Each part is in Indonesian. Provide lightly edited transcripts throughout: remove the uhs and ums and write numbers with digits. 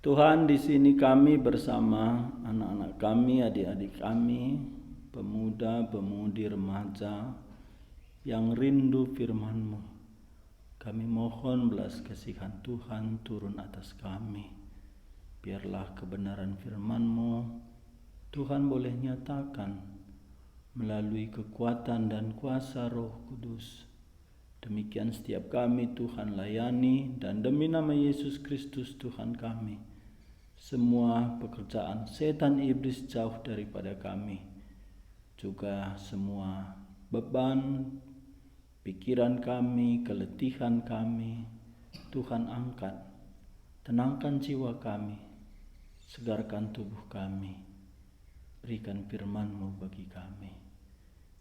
Tuhan, di sini kami bersama anak-anak kami, adik-adik kami, pemuda-pemudi remaja yang rindu firman-Mu. Kami mohon belas kasihan Tuhan turun atas kami. Biarlah kebenaran firman-Mu Tuhan boleh nyatakan melalui kekuatan dan kuasa Roh Kudus. Demikian setiap kami Tuhan layani, dan demi nama Yesus Kristus Tuhan kami, semua pekerjaan setan iblis jauh daripada kami. Juga semua beban pikiran kami, keletihan kami, Tuhan angkat. Tenangkan jiwa kami, segarkan tubuh kami. Berikan firman-Mu bagi kami,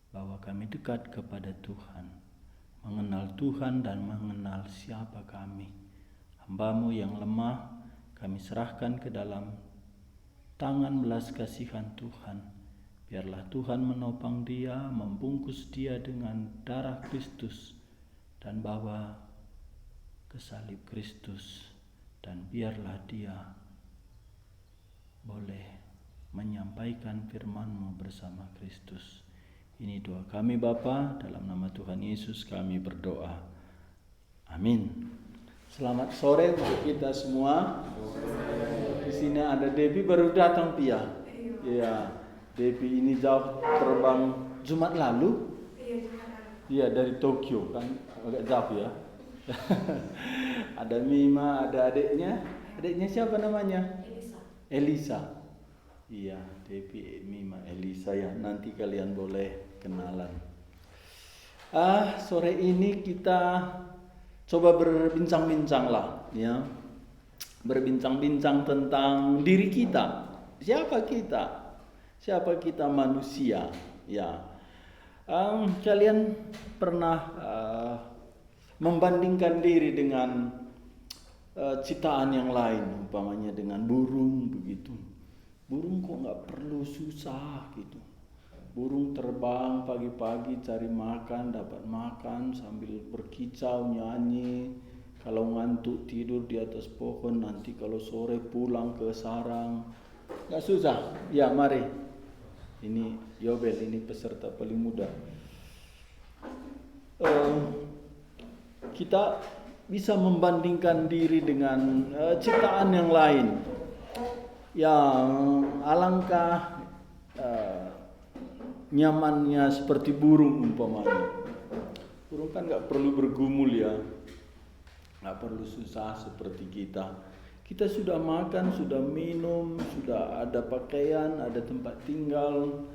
bahwa kami dekat kepada Tuhan, mengenal Tuhan dan mengenal siapa kami. Hamba-Mu yang lemah kami serahkan ke dalam tangan belas kasihan Tuhan. Biarlah Tuhan menopang dia, membungkus dia dengan darah Kristus, dan bawa ke salib Kristus. Dan biarlah dia boleh menyampaikan firman-Mu bersama Kristus. Ini doa kami Bapa, dalam nama Tuhan Yesus kami berdoa. Amin. Selamat sore untuk kita semua. Di sini ada Debbie baru datang Pia. Iya, Debbie ini jauh terbang Jumat lalu. Iya, dari Tokyo kan agak jauh ya. Ada Mima, ada adiknya. Adiknya siapa namanya? Elisa. Iya, Debbie, Mima, Elisa ya. Nanti kalian boleh kenalan. Sore ini kita coba berbincang-bincang lah, ya. Berbincang-bincang tentang diri kita. Siapa kita? Siapa kita manusia? Ya. Kalian pernah membandingkan diri dengan ciptaan yang lain, umpamanya dengan burung begitu. Burung kok nggak perlu susah gitu. Burung terbang pagi-pagi cari makan, dapat makan sambil berkicau nyanyi. Kalau ngantuk tidur di atas pohon, nanti kalau sore pulang ke sarang. Nggak susah. Ya mari. Ini Yobel, ini peserta paling muda. Kita bisa membandingkan diri dengan ciptaan yang lain. Ya, alangkah nyamannya seperti burung umpamanya. Burung kan nggak perlu bergumul ya, nggak perlu susah seperti kita. Kita sudah makan, sudah minum, sudah ada pakaian, ada tempat tinggal.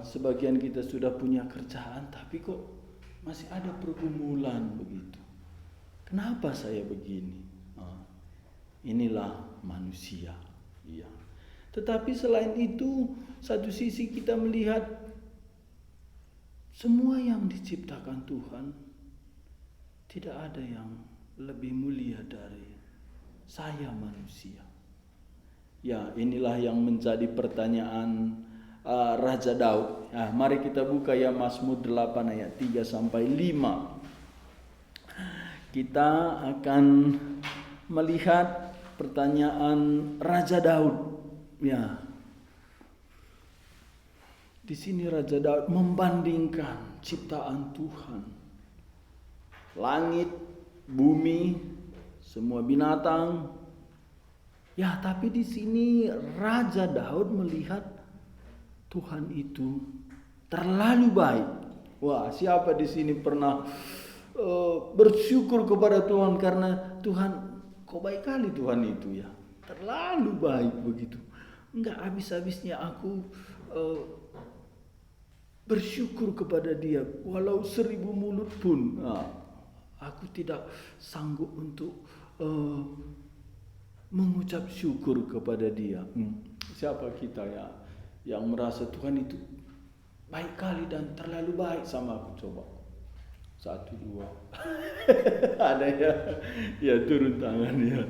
Sebagian kita sudah punya kerjaan, tapi kok masih ada pergumulan begitu. Kenapa saya begini? Inilah manusia. Iya. Tetapi selain itu, satu sisi kita melihat semua yang diciptakan Tuhan tidak ada yang lebih mulia dari saya manusia. Ya, inilah yang menjadi pertanyaan Raja Daud. Mari kita buka ya Mazmur 8 ayat 3 sampai 5. Kita akan melihat pertanyaan Raja Daud. Ya. Di sini Raja Daud membandingkan ciptaan Tuhan. Langit, bumi, semua binatang. Ya, tapi di sini Raja Daud melihat Tuhan itu terlalu baik. Wah, siapa di sini pernah bersyukur kepada Tuhan karena Tuhan, kok baik kali Tuhan itu ya. Terlalu baik begitu. Enggak habis-habisnya aku bersyukur kepada dia. Walau 1000 mulut pun aku tidak sanggup untuk mengucap syukur kepada dia. Siapa kita ya yang merasa Tuhan itu baik kali dan terlalu baik sama aku? Coba 1, 2 ada ya? Ya turun tangan ya.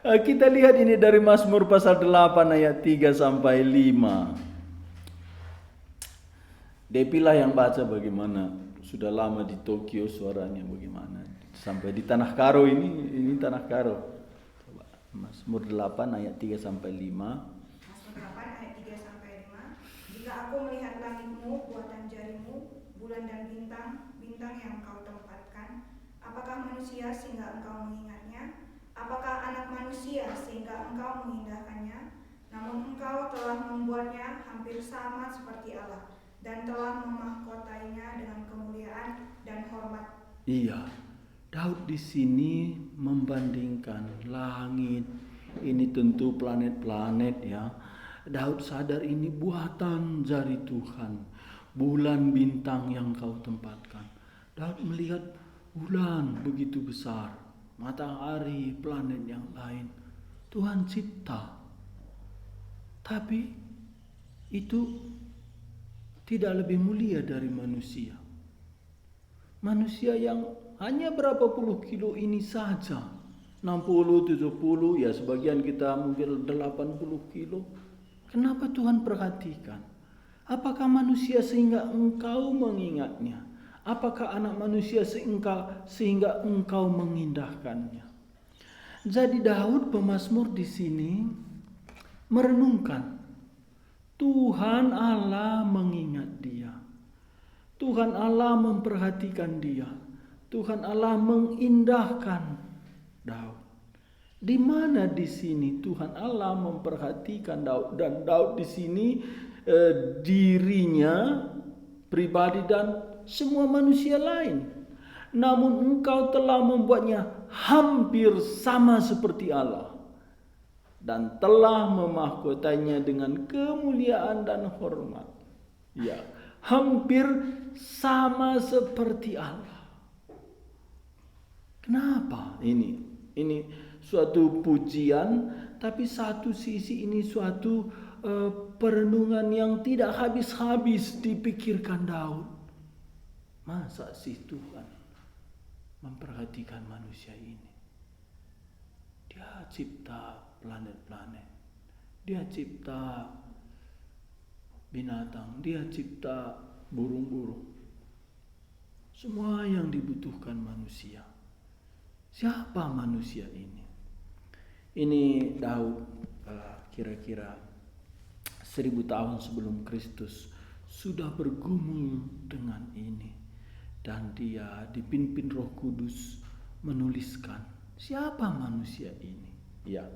Kita lihat ini dari Mazmur pasal 8 ayat 3 sampai 5. Depilah yang baca bagaimana. Sudah lama di Tokyo, suaranya bagaimana. Sampai di Tanah Karo, ini Tanah Karo. Coba. Mazmur 8 ayat 3 sampai 5. Mazmur 8 ayat 3 sampai 5. Jika aku melihat langitmu, buatan jarimu, bulan dan bintang, bintang yang kau tempatkan, apakah manusia sehingga engkau mengingatnya? Apakah anak manusia sehingga engkau mengindahkannya? Namun engkau telah membuatnya hampir sama seperti Allah, dan telah memahkotainya dengan kemuliaan dan hormat. Iya, Daud di sini membandingkan langit, ini tentu planet-planet ya. Daud sadar ini buatan jari Tuhan, bulan bintang yang kau tempatkan. Daud melihat bulan begitu besar, matahari, planet yang lain. Tuhan cipta. Tapi itu tidak lebih mulia dari manusia. Manusia yang hanya berapa puluh kilo ini saja, 60, 70, ya sebagian kita mungkin 80 kilo. Kenapa Tuhan perhatikan? Apakah manusia sehingga engkau mengingatnya? Apakah anak manusia sehingga engkau mengindahkannya? Jadi Daud pemazmur di sini merenungkan Tuhan Allah mengingat dia. Tuhan Allah memperhatikan dia. Tuhan Allah mengindahkan Daud. Di mana di sini Tuhan Allah memperhatikan Daud, dan Daud di sini dirinya pribadi dan semua manusia lain. Namun engkau telah membuatnya hampir sama seperti Allah, dan telah memahkotanya dengan kemuliaan dan hormat. Ya, hampir sama seperti Allah. Kenapa ini? Ini suatu pujian, tapi satu sisi ini suatu perenungan yang tidak habis-habis dipikirkan Daud. Masa sih Tuhan memperhatikan manusia ini? Dia cipta planet-planet, dia cipta binatang, dia cipta burung-burung, semua yang dibutuhkan manusia. Siapa manusia ini? Ini Daud kira-kira 1000 tahun sebelum Kristus sudah bergumul dengan ini, dan dia dipimpin Roh Kudus menuliskan siapa manusia ini. Ya,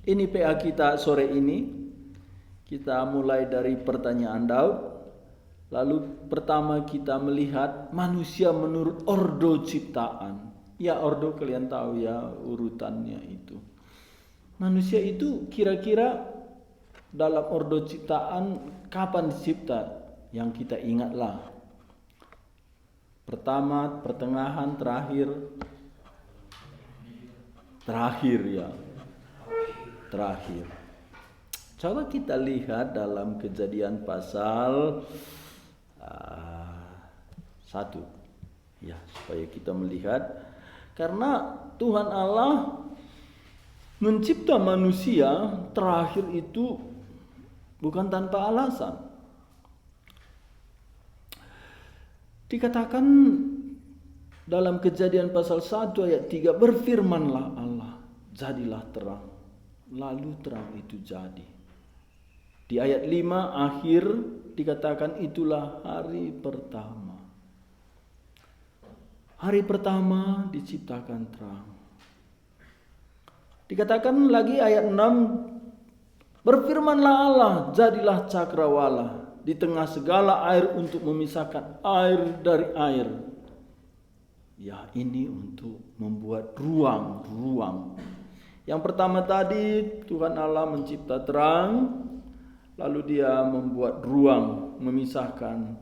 ini PA kita sore ini. Kita mulai dari pertanyaan Daud. Lalu pertama kita melihat manusia menurut ordo ciptaan. Ya, ordo kalian tahu ya urutannya itu. Manusia itu kira-kira dalam ordo ciptaan kapan dicipta? Yang kita ingatlah. Pertama, pertengahan, terakhir ya. Terakhir. Coba kita lihat dalam Kejadian pasal 1. Ya, supaya kita melihat. Karena Tuhan Allah mencipta manusia terakhir itu bukan tanpa alasan. Dikatakan dalam Kejadian pasal 1 ayat 3, berfirmanlah Allah, jadilah terang. Lalu terang itu jadi. Di ayat 5 akhir dikatakan itulah hari pertama. Hari pertama diciptakan terang. Dikatakan lagi ayat 6, berfirmanlah Allah, jadilah cakrawala di tengah segala air untuk memisahkan air dari air. Ya, ini untuk membuat ruang. Yang pertama tadi Tuhan Allah mencipta terang, lalu dia membuat ruang, memisahkan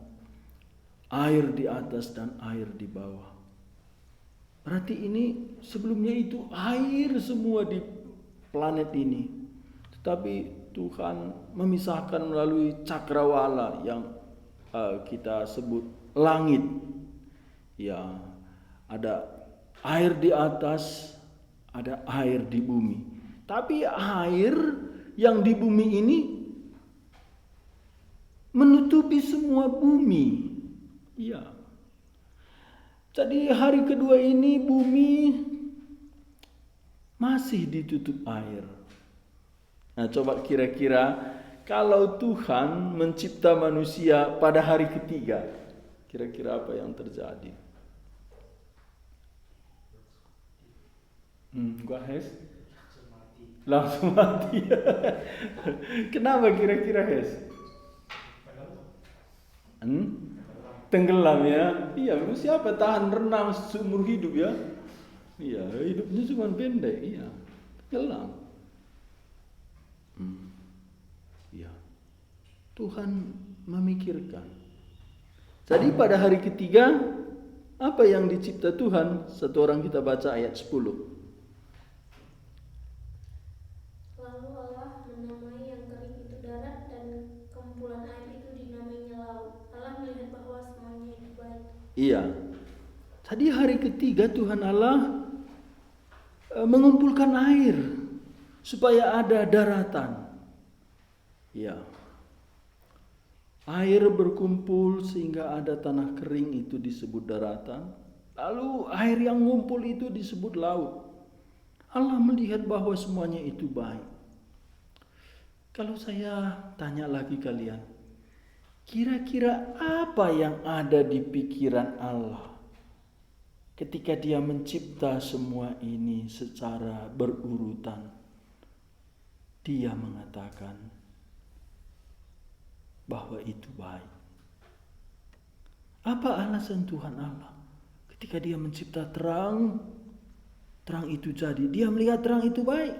air di atas dan air di bawah. Berarti ini sebelumnya itu air semua di planet ini. Tetapi Tuhan memisahkan melalui cakrawala yang kita sebut langit. Ya, ada air di atas, ada air di bumi. Tapi air yang di bumi ini menutupi semua bumi. Ya. Jadi hari kedua ini bumi masih ditutup air. Nah, coba kira-kira kalau Tuhan mencipta manusia pada hari ketiga, kira-kira apa yang terjadi? Gua Hes? Langsung mati. Kenapa kira-kira Hes? Tenggelam ya. Iya, siapa tahan renang seumur hidup ya? Iya, hidupnya cuma pendek. Iya, tenggelam. Iya. Tuhan memikirkan. Jadi pada hari ketiga, apa yang dicipta Tuhan? Satu orang kita baca ayat 10. Lalu Allah menamai yang kering itu darat dan kumpulan air itu dinamainya laut. Allah melihat bahwa semuanya itu baik. Iya. Tadi hari ketiga Tuhan Allah mengumpulkan air supaya ada daratan. Iya. Air berkumpul sehingga ada tanah kering, itu disebut daratan. Lalu air yang ngumpul itu disebut laut. Allah melihat bahwa semuanya itu baik. Kalau saya tanya lagi kalian, kira-kira apa yang ada di pikiran Allah ketika Dia mencipta semua ini secara berurutan? Dia mengatakan bahwa itu baik. Apa alasan Tuhan Allah ketika Dia mencipta terang, terang itu jadi? Dia melihat terang itu baik.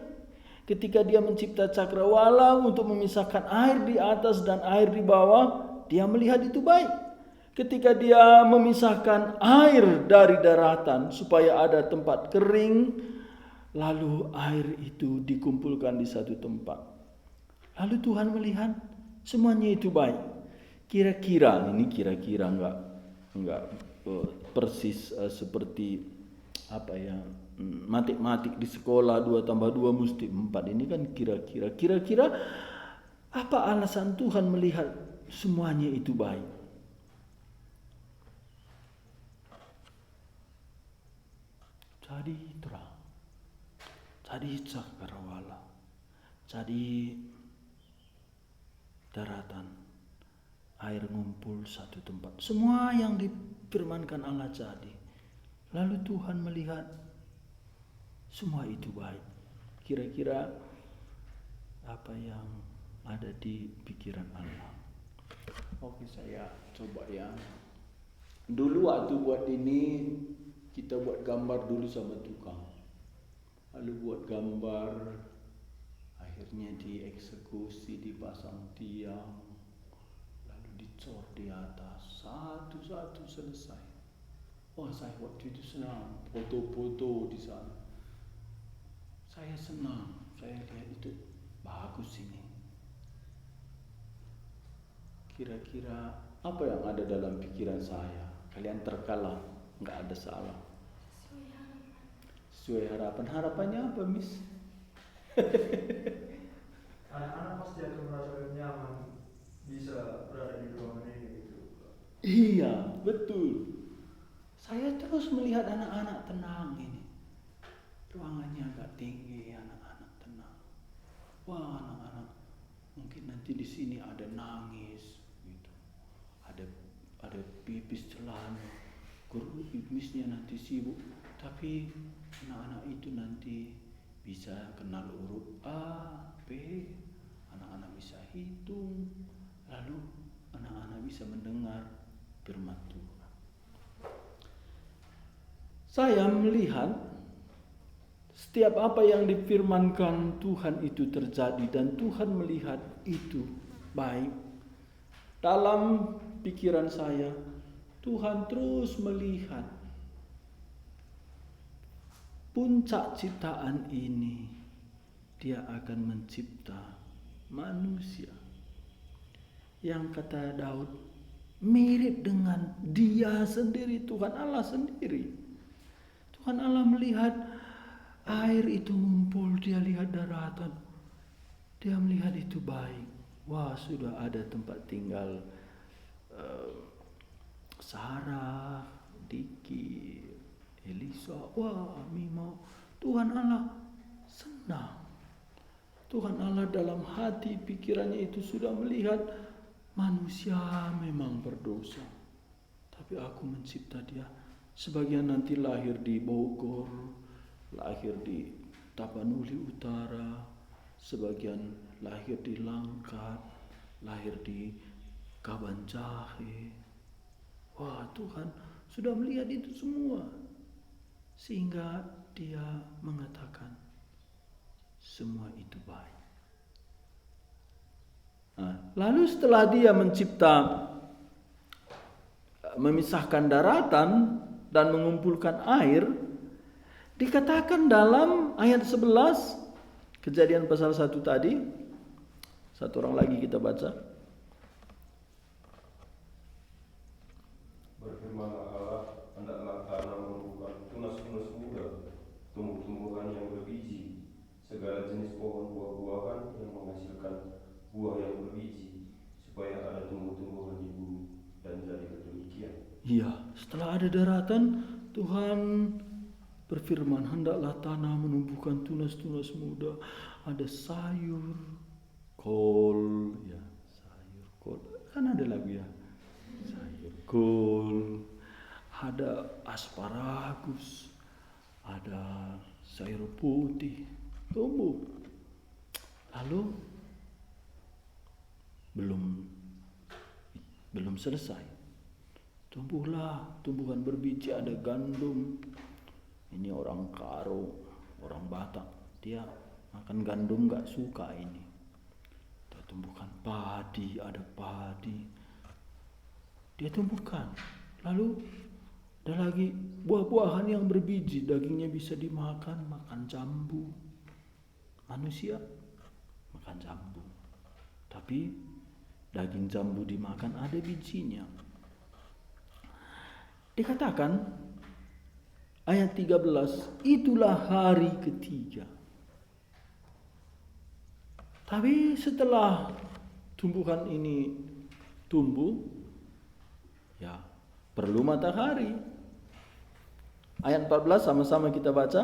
Ketika Dia mencipta cakrawala untuk memisahkan air di atas dan air di bawah, Dia melihat itu baik. Ketika Dia memisahkan air dari daratan supaya ada tempat kering, lalu air itu dikumpulkan di satu tempat. Lalu Tuhan melihat semuanya itu baik. Kira-kira enggak persis seperti apa ya, matematik di sekolah 2 tambah 2 mesti 4. Ini kan kira-kira apa alasan Tuhan melihat semuanya itu baik? Jadi terang, jadi cakrawala, jadi daratan, air ngumpul satu tempat. Semua yang difirmankan Allah jadi. Lalu Tuhan melihat semua itu baik. Kira-kira apa yang ada di pikiran Allah? Oke, saya coba ya. Dulu waktu buat ini, kita buat gambar dulu sama tukang. Lalu buat gambar, akhirnya dieksekusi, dipasang tiang, lalu dicor di atas, satu-satu selesai. Wah, saya waktu itu senang, foto-foto di sana. Saya senang, saya lihat itu bagus ini. Kira-kira apa yang ada dalam pikiran saya? Kalian terkalah, nggak ada salah. Sesuai harapan. Harapannya apa, Miss? Anak-anak pasti akan merasa nyaman bisa berada di ruangan ini gitu. Iya, betul. Saya terus melihat anak-anak tenang ini. Ruangannya agak tinggi, anak-anak tenang. Wah, anak-anak mungkin nanti di sini ada nangis gitu. Ada pipis celana. Guru pipisnya nanti sibuk, tapi anak-anak itu nanti bisa kenal huruf A, B, anak-anak bisa hitung, lalu anak-anak bisa mendengar firman Tuhan. Saya melihat setiap apa yang difirmankan Tuhan itu terjadi dan Tuhan melihat itu baik. Dalam pikiran saya, Tuhan terus melihat puncak ciptaan ini. Dia akan mencipta manusia yang kata Daud mirip dengan Dia sendiri, Tuhan Allah sendiri. Tuhan Allah melihat air itu ngumpul, Dia lihat daratan, Dia melihat itu baik. Wah, sudah ada tempat tinggal Sarah, Diki, Elisa, wah, Mimo. Tuhan Allah senang. Tuhan Allah dalam hati pikirannya itu sudah melihat manusia memang berdosa. Tapi aku mencipta dia. Sebagian nanti lahir di Bogor, lahir di Tapanuli Utara, sebagian lahir di Langkat, lahir di Kabanjahe. Wah, Tuhan sudah melihat itu semua. Sehingga dia mengatakan semua itu baik. Nah, lalu setelah dia memisahkan daratan dan mengumpulkan air, dikatakan dalam ayat 11 Kejadian pasal 1 tadi, satu orang lagi kita baca. Berfirmanlah Allah, hendaklah tanah menumbuhkan tunas-tunas muda, tumbuh-tumbuhan yang berbiji, segala jenis pohon buah-buahan yang menghasilkan buah yang berbiji, supaya ada tumbuh-tumbuhan di bumi, dan jadi demikian. Iya, setelah ada daratan, Tuhan berfirman, hendaklah tanah menumbuhkan tunas-tunas muda, ada sayur, kol, ya sayur kol, kan ada lagu ya, sayur kol, ada asparagus, ada sayur putih, tumbuh. Lalu belum selesai, tumbuhlah tumbuhan berbiji, ada gandum. Ini orang Karo, orang Batak, dia makan gandum gak suka ini. Dia tumbuhkan padi, ada padi. Dia tumbuhkan. Lalu ada lagi buah-buahan yang berbiji, dagingnya bisa dimakan, makan jambu. Manusia makan jambu. Tapi daging jambu dimakan ada bijinya. Dikatakan ayat 13, itulah hari ketiga. Tapi setelah tumbuhan ini tumbuh, ya perlu matahari. Ayat 14 sama-sama kita baca.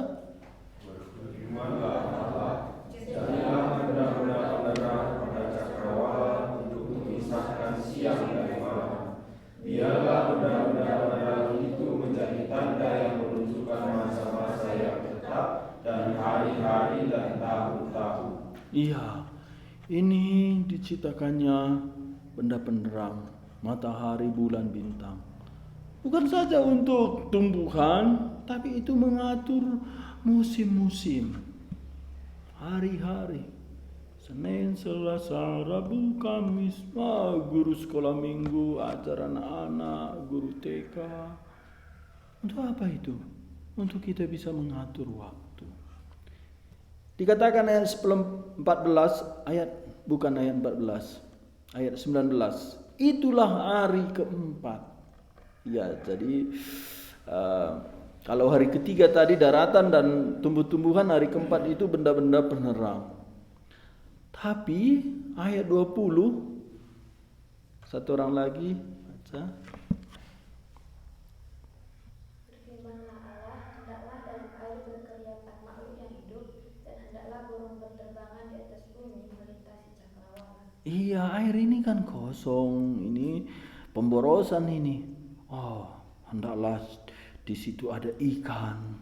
Berfirmanlah Allah, jadilah benda-benda penerang pada cakrawala untuk memisahkan siang dari malam. Biarlah benda-benda penerang itu menjadi tanda yang menunjukkan masa-masa yang tetap dan hari-hari dan tahun-tahun. Iya, ini diciptakannya benda penerang, matahari, bulan, bintang. Bukan saja untuk tumbuhan, tapi itu mengatur musim-musim, hari-hari. Senin, Selasa, Rabu, Kamis, guru sekolah minggu, acara anak-anak, guru TK. Untuk apa itu? Untuk kita bisa mengatur waktu. Dikatakan ayat 14, bukan ayat 14, ayat 19. Itulah hari keempat. Ya, jadi kalau hari ketiga tadi daratan dan tumbuh-tumbuhan, hari keempat itu benda-benda penerang. Tapi ayat 20, satu orang lagi baca. Berfirmanlah Allah, hendaklah dalam air berkelihatan makhluk yang hidup, dan hendaklah burung berterbangan di atas bumi melintasi cakrawala. Iya, air ini kan kosong, ini pemborosan ini. Oh, hendaklah di situ ada ikan,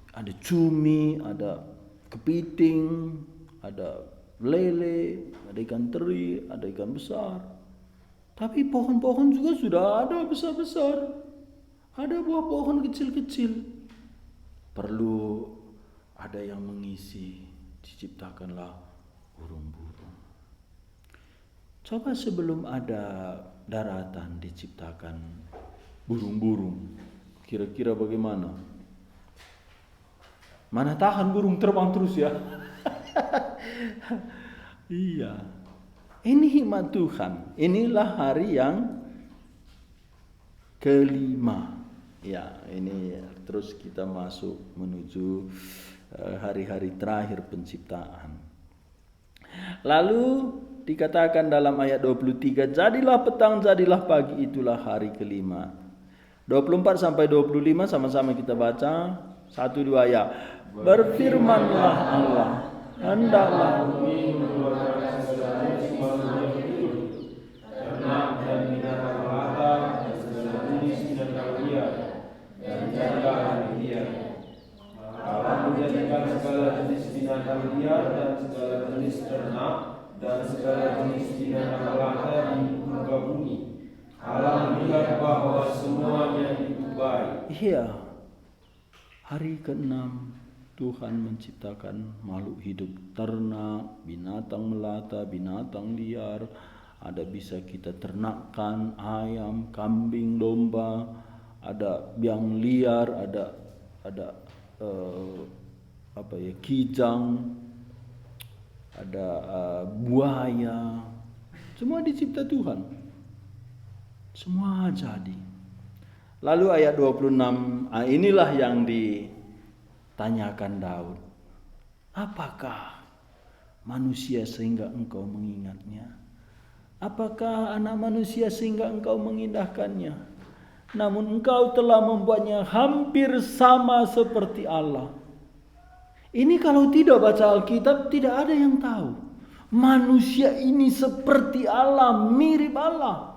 ada cumi, ada kepiting, ada lele, ada ikan teri, ada ikan besar. Tapi pohon-pohon juga sudah ada besar-besar. Ada buah pohon kecil-kecil. Perlu ada yang mengisi. Diciptakanlah burung-burung. Coba sebelum ada daratan diciptakan burung-burung. Kira-kira bagaimana? Mana tahan burung terbang terus ya? Iya. Ini hikmat Tuhan. Inilah hari yang kelima. Ya, ini terus kita masuk menuju hari-hari terakhir penciptaan. Lalu dikatakan dalam ayat 23, jadilah petang, jadilah pagi, itulah hari kelima. 24 sampai 25 sama-sama kita baca. 1, 2 ya. Berfirmanlah Allah, hendaklah bumi mengeluarkan segala jenis makhluk yang hidup, ternak dan binatang melata, dan segala jenis binatang liar, dan jaga hari liar. Allah menjadikan segala jenis binatang liar dan segala jenis ternak dan segala jenis binatang melata di muka bumi. Allah melihat bahwa semuanya itu baik. Iya. Hari ke-6 Tuhan menciptakan makhluk hidup, ternak, binatang melata, binatang liar, ada bisa kita ternakkan, ayam, kambing, domba, ada yang liar, ada kijang, ada buaya, semua dicipta Tuhan, semua jadi. Lalu ayat 26, inilah yang ditanyakan Daud. Apakah manusia sehingga engkau mengingatnya? Apakah anak manusia sehingga engkau mengindahkannya? Namun engkau telah membuatnya hampir sama seperti Allah. Ini kalau tidak baca Alkitab tidak ada yang tahu. Manusia ini seperti Allah, mirip Allah.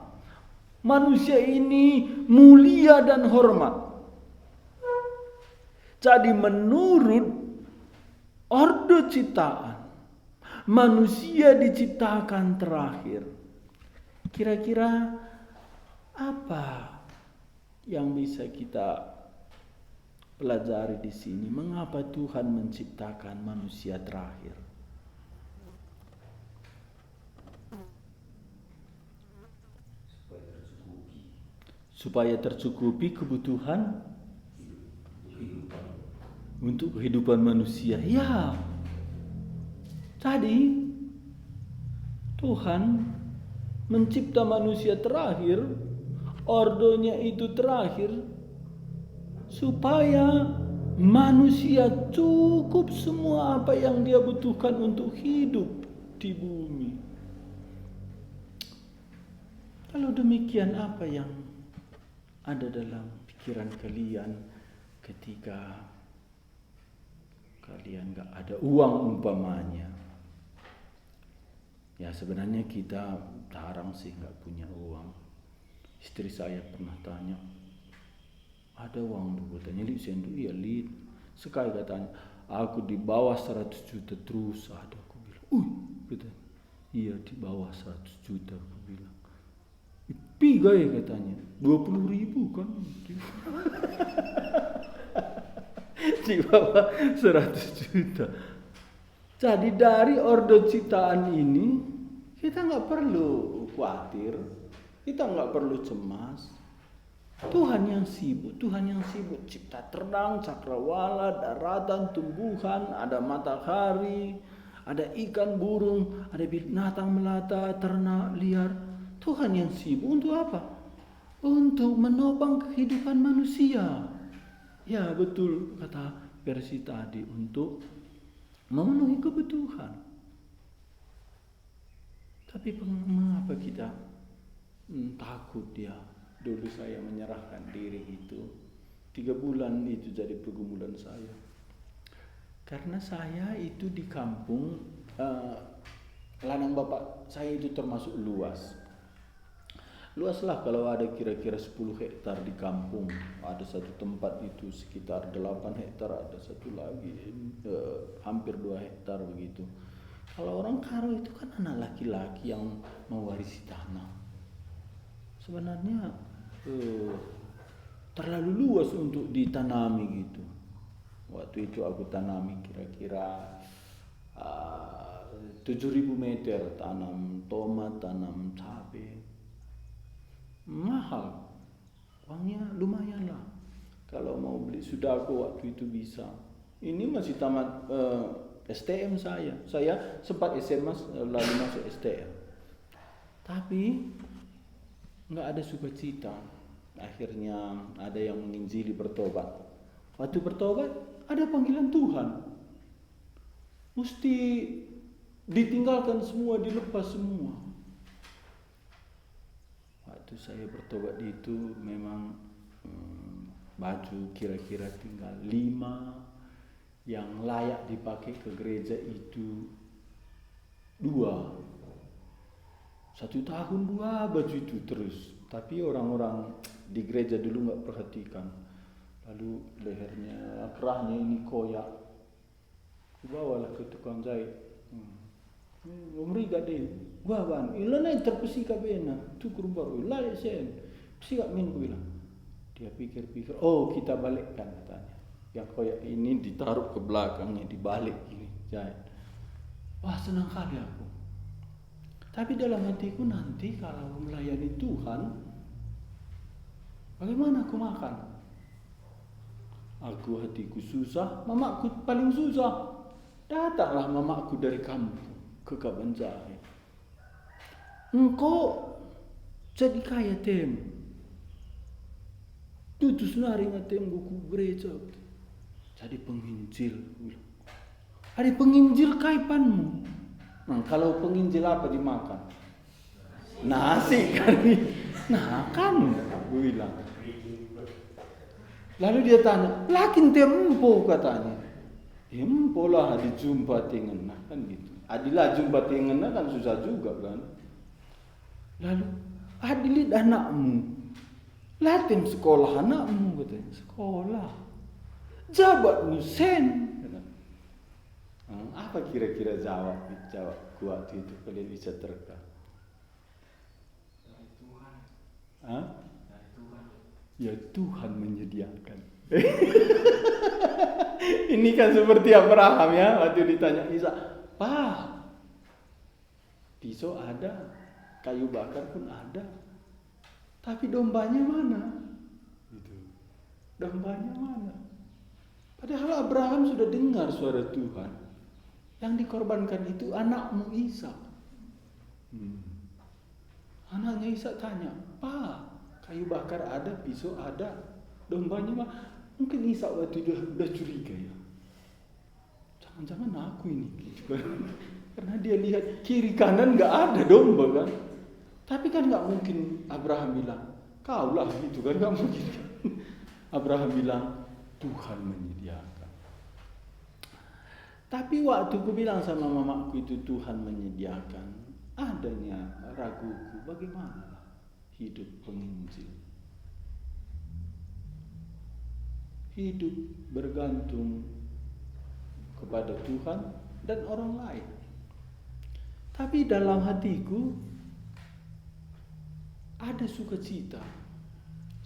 Manusia ini mulia dan hormat. Jadi menurut orde ciptaan, manusia diciptakan terakhir. Kira-kira apa yang bisa kita pelajari di sini? Mengapa Tuhan menciptakan manusia terakhir? Supaya tercukupi kebutuhan untuk kehidupan manusia. Ya. Jadi Tuhan mencipta manusia terakhir, ordenya itu terakhir, supaya manusia cukup semua apa yang dia butuhkan untuk hidup di bumi. Kalau demikian, apa yang ada dalam pikiran kalian ketika kalian gak ada uang umpamanya? Ya sebenarnya kita jarang sih gak punya uang. Istri saya pernah tanya, ada uang dulu? Katanya, Lid, sendu? Iya, Lid. Sekali katanya, aku di bawah 100 juta terus ada. Aku bilang, katanya, iya di bawah 100 juta. Aku bilang, piga ya katanya, 20.000 kan. Di bawah 100 juta. Jadi dari orde ciptaan ini, kita gak perlu khawatir, kita gak perlu cemas. Tuhan yang sibuk cipta terang, cakrawala, daratan, tumbuhan, ada matahari, ada ikan, burung, ada binatang melata, ternak, liar. Tuhan yang sibuk untuk apa? Untuk menopang kehidupan manusia. Ya betul kata versi tadi, untuk memenuhi kebutuhan. Tapi mengapa kita takut ya? Dulu saya menyerahkan diri itu 3 bulan itu jadi pergumulan saya. Karena saya itu di kampung, ladang bapak saya itu termasuk luas. Luas lah kalau ada kira-kira 10 hektar di kampung. Ada satu tempat itu sekitar 8 hektar, ada satu lagi hampir 2 hektar begitu. Kalau orang Karo itu kan anak laki-laki yang mewarisi tanah. Sebenarnya terlalu luas untuk ditanami gitu. Waktu itu aku tanami kira-kira 7.000 meter, tanam tomat, tanam cabai. Mahal, uangnya lumayan lah. Kalau mau beli sudako waktu itu bisa. Ini masih tamat STM saya sempat SMA lalu masuk STM. Tapi nggak ada sukacita. Akhirnya ada yang menginjili bertobat. Waktu bertobat ada panggilan Tuhan. Mesti ditinggalkan semua, dilepas semua. Waktu saya bertobat memang baju kira-kira tinggal 5, yang layak dipakai ke gereja itu 2. 1 tahun 2 baju itu terus. Tapi orang-orang di gereja dulu nggak perhatikan. Lalu lehernya, kerahnya ini koyak. Bawalah ke tukang jahit. Umri gak deh. Wah ban, ilana terpesi kabena. Tukur baru, layak sen. Pesi gak main bilang. Dia pikir-pikir, oh kita balikkan katanya. Yang koyak ini ditaruh ke belakangnya, dibalik ini jahit. Wah senang kali aku. Tapi dalam hatiku nanti kalau melayani Tuhan, bagaimana aku makan? Aku hatiku susah, mamaku paling susah. Datanglah mamaku dari kampung ke Kabanjari. Engkau jadi kaya tem. Tutus nari ngatem guku gereja. Jadi penginjil. Ada penginjil kaipanmu. Nah, kalau penginjil apa dimakan? Nasi kan. Nah kan, gue bilang. Lalu dia tanya, lakin tempo katanya. Tempo lah dijumpa tengen kan gitu. Adilah jumpa tengen kan susah juga kan. Lalu adilit anakmu. Latim sekolah anakmu katanya. Sekolah. Jabatmu sen. Apa kira-kira jawab kuat itu kalian bisa terka? Dari Tuhan. Hah? Dari Tuhan. Ya Tuhan menyediakan. Ini kan seperti Abraham ya, waktu ditanya Isa, Pak, pisau ada, kayu bakar pun ada, tapi dombanya mana? Gitu. Dombanya mana? Padahal Abraham sudah dengar suara Tuhan. Yang dikorbankan itu anakmu Isa. Anaknya Isa tanya, Pak, kayu bakar ada, pisau ada, dombanya mah. Mungkin Isa waktu itu udah curiga ya. Jangan-jangan aku ini gitu kan. Karena dia lihat kiri kanan nggak ada domba kan. Tapi kan nggak mungkin Abraham bilang, kaulah gitu kan, nggak mungkin. Abraham bilang, Tuhan menyediakan. Tapi waktu ku bilang sama mamaku itu Tuhan menyediakan, adanya raguku, bagaimana hidup penginjil? Hidup bergantung kepada Tuhan dan orang lain. Tapi dalam hatiku ada sukacita.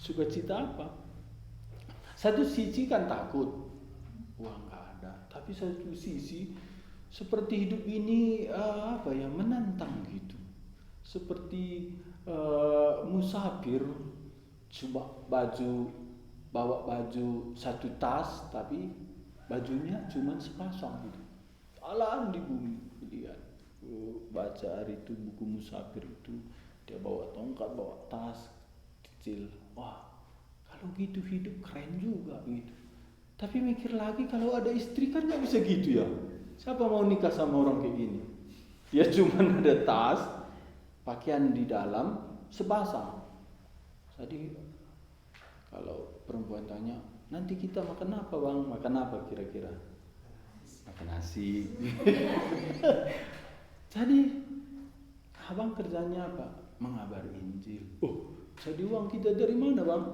Sukacita apa? Satu sisi kan takut, uang gak ada. Tapi satu sisi seperti hidup ini menantang gitu. Seperti musafir bawa baju satu tas, tapi bajunya cuma sepasang gitu. Jalan di bumi, lihat. Baca hari itu buku musafir itu, dia bawa tongkat, bawa tas kecil. Wah, kalau gitu hidup keren juga gitu. Tapi mikir lagi kalau ada istri kan nggak bisa gitu ya. Siapa mau nikah sama orang kayak gini? Dia cuma ada tas, pakaian di dalam, sepasang. Jadi kalau perempuan tanya, nanti kita makan apa bang? Makan apa kira-kira? Makan nasi. Jadi abang kerjanya apa? Mengabari Injil. Oh, jadi uang kita dari mana bang?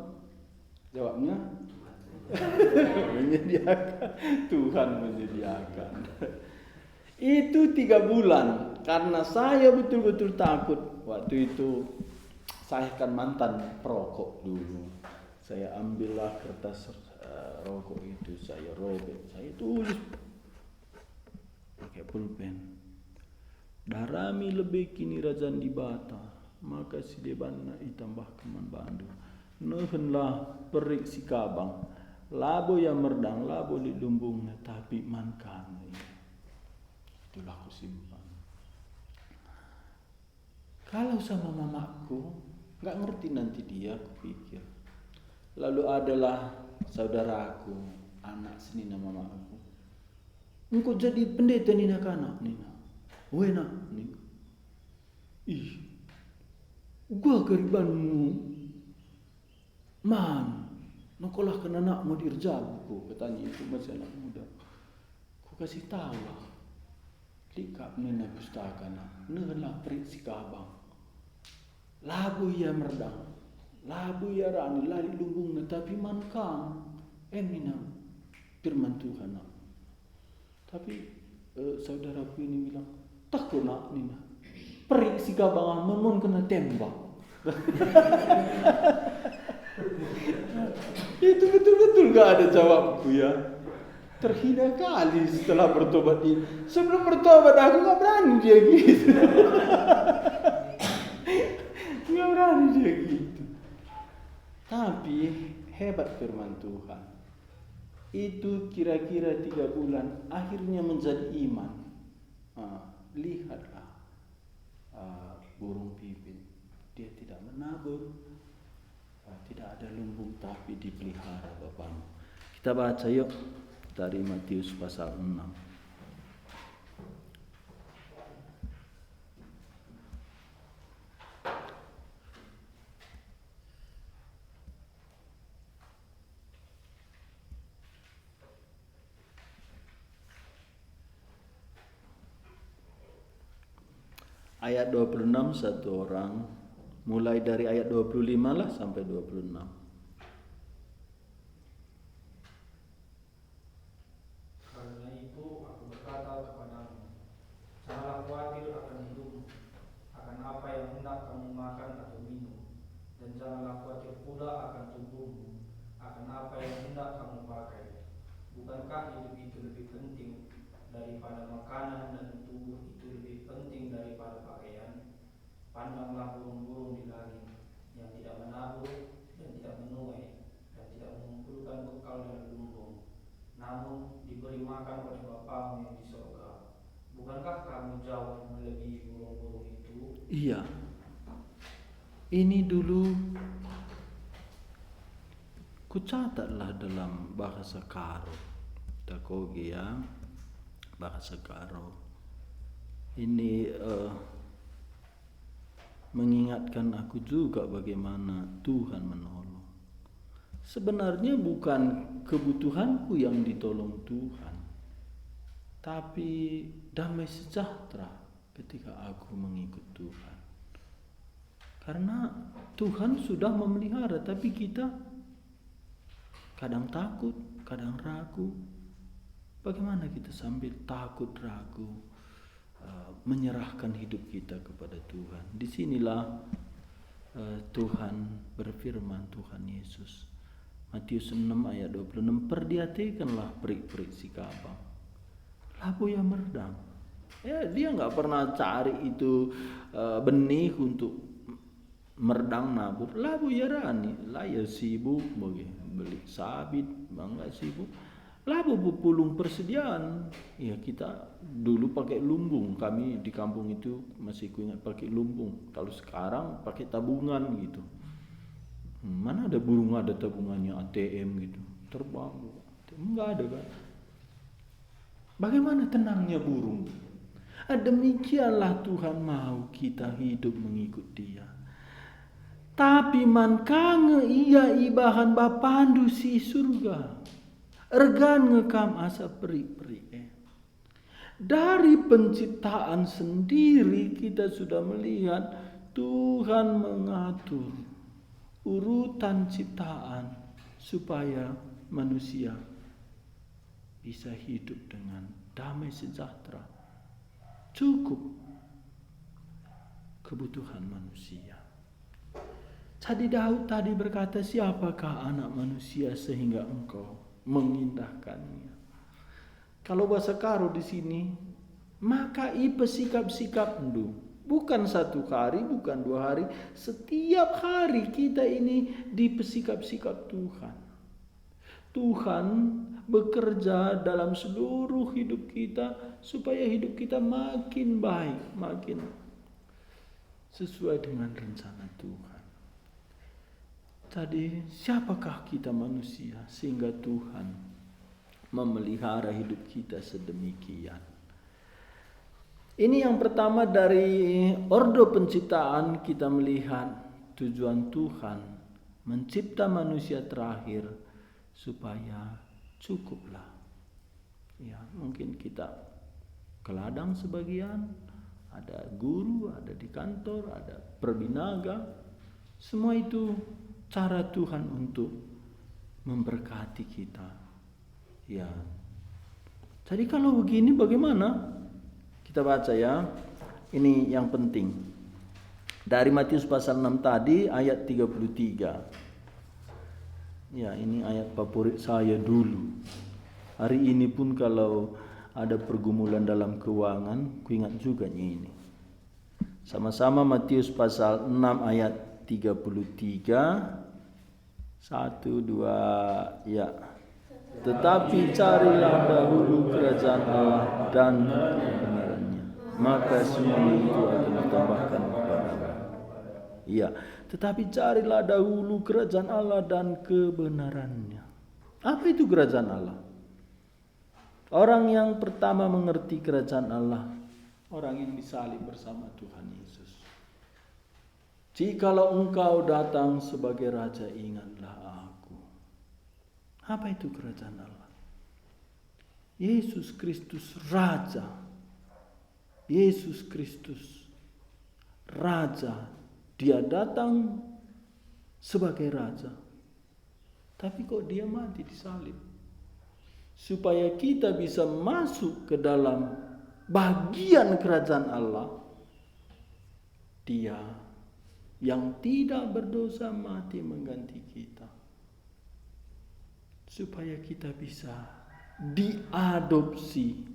Jawabnya, menyediakan. Tuhan menyediakan. Itu 3 bulan karena saya betul-betul takut. Waktu itu saya kan mantan perokok dulu. Saya ambillah kertas rokok itu, saya robek, saya tulis pakai pulpen. Darami lebih kini rajan di bata, maka si debanna itambah keman bandu. Nuhunlah perik si kabang, labo yang merdang, labo li lumbungnya, tapi mankan. Itulah aku simpan. Kalau sama mamaku, nggak ngerti nanti dia, aku pikir. Lalu adalah saudaraku, anak senina mamaku. Engkau jadi pendeta nina kanak nina. Wena nina. Ih, gua keribanmu. Man, nokolah kan anakmu dirjabuku, katanya itu masih anak muda. Aku kasih tahu lah. Likap nina pustaka na. Nela prit si kabang. Labu ya merdang. Labu ya rani lari lumbung na tapi mankang. Nina firman Tuhan na. Tapi saudaraku ini bilang, takut nak nina. Peri si kabang memang kena tembak. Itu betul-betul gak ada jawabku ya. Terhina kali setelah bertobat ini. Sebelum bertobat aku gak berani dia gitu. Gak berani dia gitu. Tapi hebat firman Tuhan. Itu kira-kira 3 bulan akhirnya menjadi iman. Lihatlah burung pipit. Dia tidak menabur, tidak ada lumbung tapi dipelihara Bapakmu. Kita baca yuk dari Matius pasal 6. Ayat 26 satu orang, mulai dari ayat 25 lah sampai 26. Karena itu aku berkata kepadamu, janganlah khawatir akan hidupmu, akan apa yang hendak kamu makan atau minum, dan janganlah khawatir pula akan tubuhmu, akan apa yang hendak kamu pakai. Bukankah hidup itu lebih penting daripada makanan dan tubuh itu lebih penting daripada pakaian? Pandanglah burung-burung di langit yang tidak menabur dan tidak menuai dan tidak mengumpulkan bekal dalam lumbung, namun diberi makan oleh Bapa-Mu yang di surga. Bukankah kamu jauh melebihi burung-burung itu? Iya. Ini dulu kucatatlah dalam bahasa Karo. Takoge ya. Bahasa Karo. Ini mengingatkan aku juga bagaimana Tuhan menolong. Sebenarnya bukan kebutuhanku yang ditolong Tuhan, tapi damai sejahtera ketika aku mengikut Tuhan. Karena Tuhan sudah memelihara, tapi kita kadang takut, kadang ragu. Bagaimana kita sambil takut, ragu, menyerahkan hidup kita kepada Tuhan. Disinilah Tuhan berfirman, Tuhan Yesus. Matius 6 ayat 26, perhatikanlah perik-perik si kabang. Labu yang merdang. Ya, dia nggak pernah cari itu benih untuk merdang nabur. Labu ya rani, lah ya sibuk beli sabit, bangga sibuk. Labu pulung persediaan. Ya kita dulu pakai lumbung. Kami di kampung itu masih ingat pakai lumbung. Kalau sekarang pakai tabungan gitu. Mana ada burung ada tabungannya ATM gitu. Terbang. Enggak ada kan. Bagaimana tenangnya burung? Demikianlah Tuhan mau kita hidup mengikut Dia. Tapi man kange ia ibahan bapandu si surga. Ergan ngekam asa peri-peri. Dari penciptaan sendiri kita sudah melihat Tuhan mengatur urutan ciptaan supaya manusia bisa hidup dengan damai sejahtera. Cukup kebutuhan manusia. Jadi Daud tadi berkata, siapakah anak manusia sehingga engkau mengindahkannya? Kalau bahasa Karo di sini, maka ipe sikap-sikap ndu. Bukan 1 hari, bukan 2 hari, setiap hari kita ini dipesikap-sikap Tuhan. Tuhan bekerja dalam seluruh hidup kita supaya hidup kita makin baik, makin sesuai dengan rencana Tuhan. Jadi siapakah kita manusia sehingga Tuhan memelihara hidup kita sedemikian? Ini yang pertama dari ordo penciptaan kita melihat tujuan Tuhan mencipta manusia terakhir supaya cukuplah. Ya, mungkin kita ke ladang sebagian, ada guru, ada di kantor, ada perbinaga. Semua itu cara Tuhan untuk memberkati kita. Ya. Jadi kalau begini bagaimana? Kita baca ya. Ini yang penting. Dari Matius pasal 6 tadi ayat 33. Ya, ini ayat favorit saya dulu. Hari ini pun kalau ada pergumulan dalam keuangan, ku ingat juga ini. Sama-sama Matius pasal 6 ayat 33. 1, 2, ya. Tetapi carilah dahulu kerajaan Allah dan kebenarannya, maka semuanya itu akan ditambahkan kepadamu. Iya, tetapi carilah dahulu kerajaan Allah dan kebenarannya. Apa itu kerajaan Allah? Orang yang pertama mengerti kerajaan Allah, orang yang disalib bersama Tuhan Yesus. Jikalau engkau datang sebagai raja, ingatlah aku. Apa itu kerajaan Allah? Yesus Kristus Raja. Yesus Kristus Raja. Dia datang sebagai Raja. Tapi kok dia mati disalib? Supaya kita bisa masuk ke dalam bagian kerajaan Allah. Dia yang tidak berdosa mati mengganti kita. Supaya kita bisa diadopsi,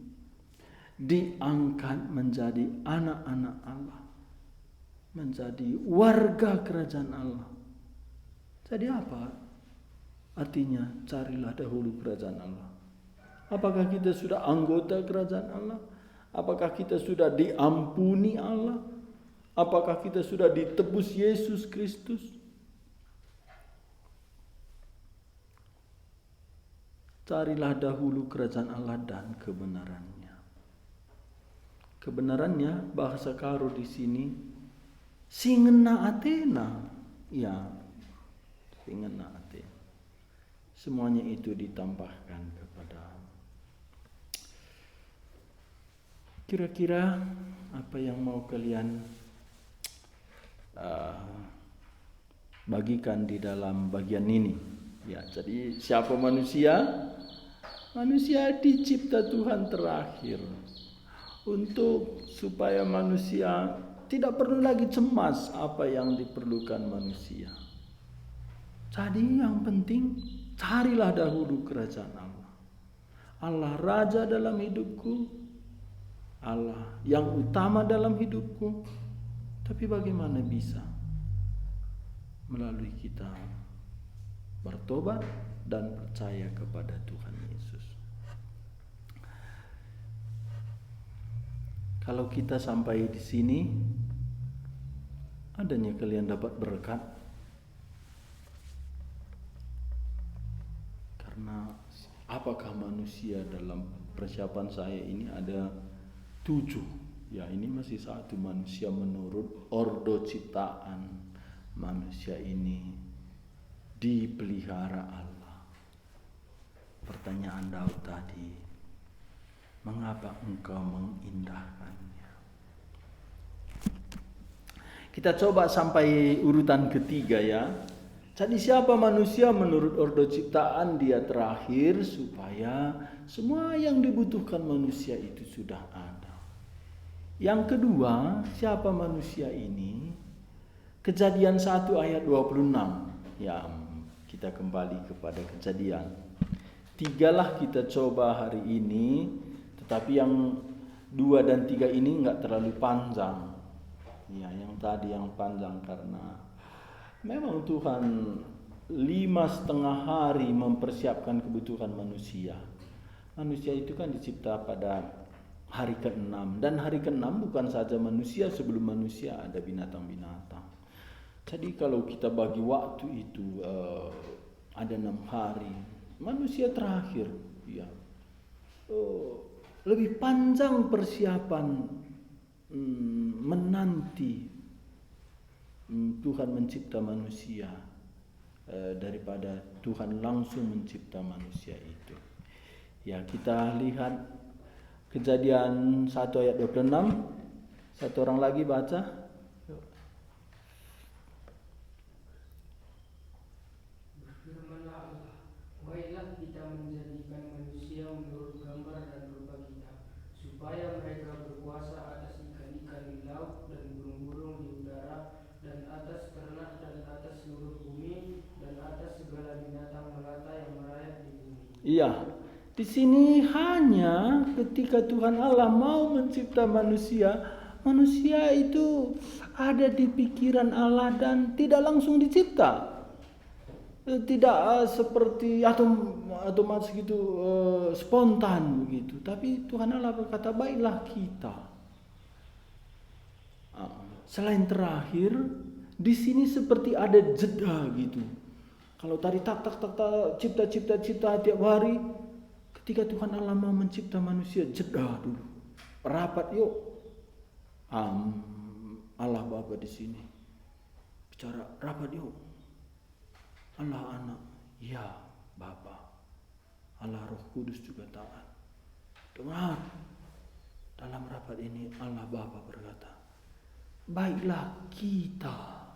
diangkat menjadi anak-anak Allah, menjadi warga kerajaan Allah. Jadi apa artinya carilah dahulu kerajaan Allah? Apakah kita sudah anggota kerajaan Allah? Apakah kita sudah diampuni Allah? Apakah kita sudah ditebus Yesus Kristus? Carilah dahulu kerajaan Allah dan kebenarannya. Kebenarannya bahasa Karo di sini singena Athena. Ya, singena Athena. Semuanya itu ditambahkan kepada. Kira-kira apa yang mau kalian bagikan di dalam bagian ini? Ya, jadi siapa manusia? Manusia dicipta Tuhan terakhir untuk supaya manusia tidak perlu lagi cemas apa yang diperlukan manusia. Jadi yang penting carilah dahulu kerajaan Allah. Allah Raja dalam hidupku, Allah yang utama dalam hidupku. Tapi bagaimana bisa? Melalui kita bertobat dan percaya kepada Tuhan Yesus. Kalau kita sampai di sini, adanya kalian dapat berkat. Karena apakah manusia dalam persiapan saya ini ada 7. Ya, ini masih 1 manusia menurut ordo ciptaan. Manusia ini dipelihara Allah. Pertanyaan Daud tadi, mengapa engkau mengindahkannya? Kita coba sampai urutan ketiga ya. Jadi siapa manusia menurut ordo ciptaan? Dia terakhir supaya semua yang dibutuhkan manusia itu sudah ada. Yang kedua, siapa manusia ini? Kejadian 1 ayat 26. Ya, kita kembali kepada Kejadian. 3 lah kita coba hari ini, tetapi yang 2 dan 3 ini enggak terlalu panjang. Ya, yang tadi yang panjang karena memang Tuhan 5,5 hari mempersiapkan kebutuhan manusia. Manusia itu kan dicipta pada hari ke-6. Dan hari ke-6 bukan saja manusia, sebelum manusia ada binatang-binatang. Jadi kalau kita bagi waktu itu ada 6 hari, manusia terakhir, ya, lebih panjang persiapan menanti Tuhan mencipta manusia daripada Tuhan langsung mencipta manusia itu. Ya, kita lihat Kejadian 1 ayat 26. Satu orang lagi baca. Berfirmanlah Allah, baiklah kita menjadikan manusia menurut gambar dan rupa kita, supaya mereka berkuasa atas ikan-ikan di laut dan burung-burung di udara, dan atas ternak dan atas seluruh bumi, dan atas segala binatang melata yang merayap di bumi. Iya, di sini hanya ketika Tuhan Allah mau mencipta manusia, manusia itu ada di pikiran Allah dan tidak langsung dicipta. Tidak seperti otomatis gitu spontan begitu. Tapi Tuhan Allah berkata, baiklah kita. Selain terakhir, di sini seperti ada jeda gitu. Kalau tadi tak cipta tiap hari, ketika Tuhan Allah mau mencipta manusia, jeda dulu. Rapat yuk. Allah Bapa di sini bicara, rapat yuk. Allah Anak, ya Bapa. Allah Roh Kudus juga taat. Dengar, dalam rapat ini Allah Bapa berkata, baiklah kita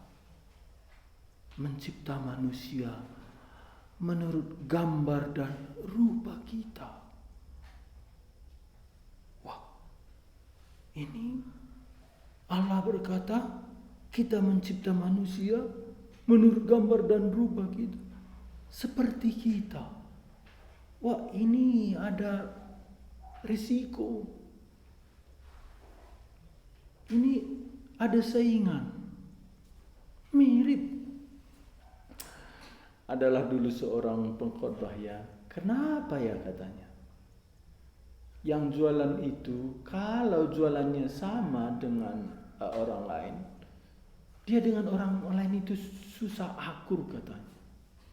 mencipta manusia menurut gambar dan rupa kita. Wah, ini Allah berkata kita mencipta manusia menurut gambar dan rupa kita, seperti kita. Wah, ini ada risiko. Ini ada saingan. Mirip. Adalah dulu seorang pengkhotbah ya. Kenapa ya katanya? Yang jualan itu kalau jualannya sama dengan orang lain, dia dengan orang lain itu susah akur katanya.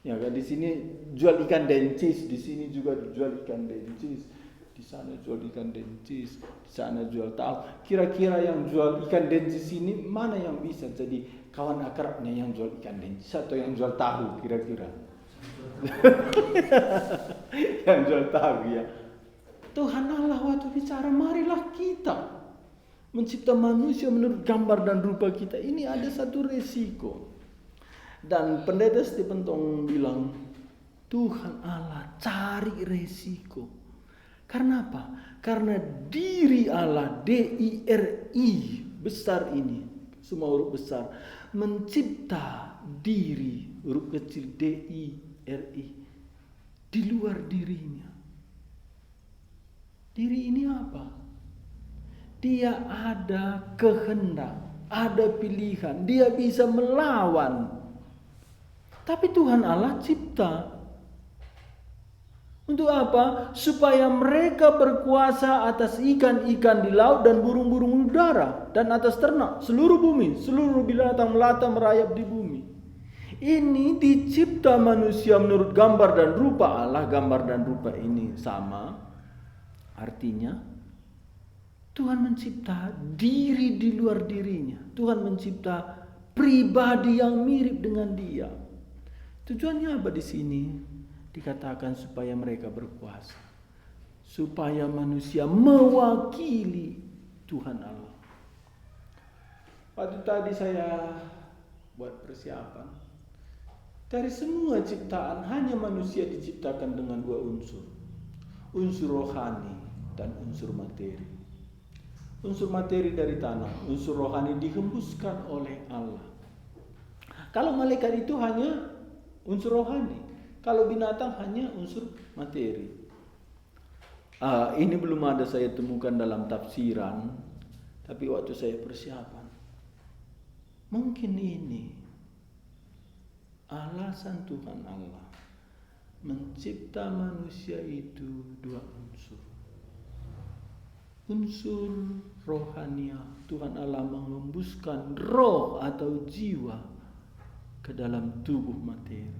Ya kan, di sini jual ikan dencis, di sini juga jual ikan dencis, di sana jual ikan dencis, di sana jual tahu. Kira-kira yang jual ikan dencis ini mana yang bisa jadi kawan akrabnya yang jual ikan dencis atau yang jual tahu kira-kira? Yang jual tahu ya. Tuhan Allah waktu bicara, marilah kita mencipta manusia menurut gambar dan rupa kita. Ini ada satu resiko. Dan pendeta Stephen Tong bilang, Tuhan Allah cari resiko. Karena apa? Karena diri Allah, DIRI, besar ini, semua huruf besar, mencipta diri, huruf kecil DIRI, di luar dirinya. Diri ini apa? Dia ada kehendak, ada pilihan, dia bisa melawan. Tapi Tuhan Allah cipta. Untuk apa? Supaya mereka berkuasa atas ikan-ikan di laut dan burung-burung udara, dan atas ternak, seluruh bumi, seluruh binatang melata merayap di bumi. Ini dicipta manusia menurut gambar dan rupa Allah. Gambar dan rupa ini sama. Artinya Tuhan mencipta diri di luar dirinya. Tuhan mencipta pribadi yang mirip dengan dia. Tujuannya apa di sini? Dikatakan supaya mereka berkuasa, supaya manusia mewakili Tuhan Allah. Waktu tadi saya buat persiapan, dari semua ciptaan hanya manusia diciptakan dengan dua unsur, unsur rohani dan unsur materi. Unsur materi dari tanah, unsur rohani dihembuskan oleh Allah. Kalau malaikat itu hanya unsur rohani, kalau binatang hanya unsur materi. Ini belum ada saya temukan dalam tafsiran, tapi waktu saya persiapan, mungkin ini alasan Tuhan Allah mencipta manusia itu dua unsur. Unsur rohania, Tuhan Allah mengembuskan roh atau jiwa ke dalam tubuh materi.